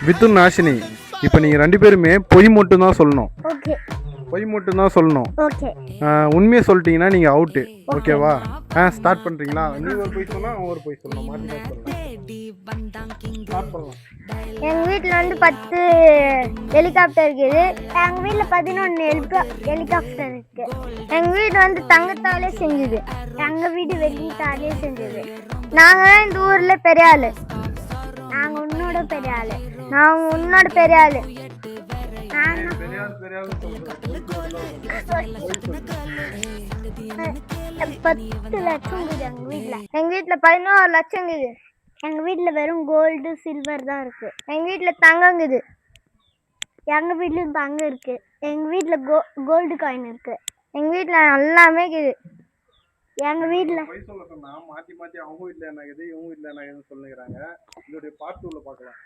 With நாஷினி, இப்போ நீங்கள் 2 பேருமே பொய் மட்டும்தான் சொல்லணும். ஓகே. பொய் மட்டும்தான் சொல்லணும். ஓகே. உண்மையை சொல்லிட்டீங்கன்னா நீங்கள் அவுட்டு. ஓகேவா? ஸ்டார்ட் பண்ணுறீங்களா? நீ ஒரு பொய் சொன்னா அவன் ஒரு பொய் சொல்லணும். மாற்றி மாற்றி சொல்லலாம். ஸ்டார்ட் பண்ணலாம். எங்கள் வீட்டில் வந்து 10 ஹெலிகாப்டர் இருக்குது. எங்கள் வீட்டில் 11 ஹெலிகாப்டர் இருக்குது. எங்கள் வீடு வந்து தங்கத்தாலே செஞ்சுது. எங்கள் வீடு வெள்ளித்தாலே செஞ்சது. நாங்கள் தான் இந்த ஊரில் பெரிய ஆள். நாங்கள் உன்னோட பெரிய ஆள். நான் உன்னோட பெரிய ஆள். 10 லட்சம் இருக்குது எங்கள் வீட்டில். எங்கள் வீட்டில் 11 லட்சம் இருக்குது. எங்கள் வீட்டில் வெறும் கோல்டு சில்வர் தான் இருக்குது. எங்கள் வீட்டில் தங்கங்குது. எங்கள் வீட்லேயும் தங்கம் இருக்குது. எங்கள் வீட்டில் கோல்டு காயின் இருக்குது. எங்கள் வீட்டில் எல்லாமே இருக்குது. எங்கள் வீட்டில் மாற்றி மாற்றி அவங்க வீட்டில் என்ன இருக்குது, இவங்க வீட்டில் என்ன இருக்குதுன்னு சொல்லுங்கிறாங்க. இதோடைய பார்ட் 2ல பார்க்கலாம்.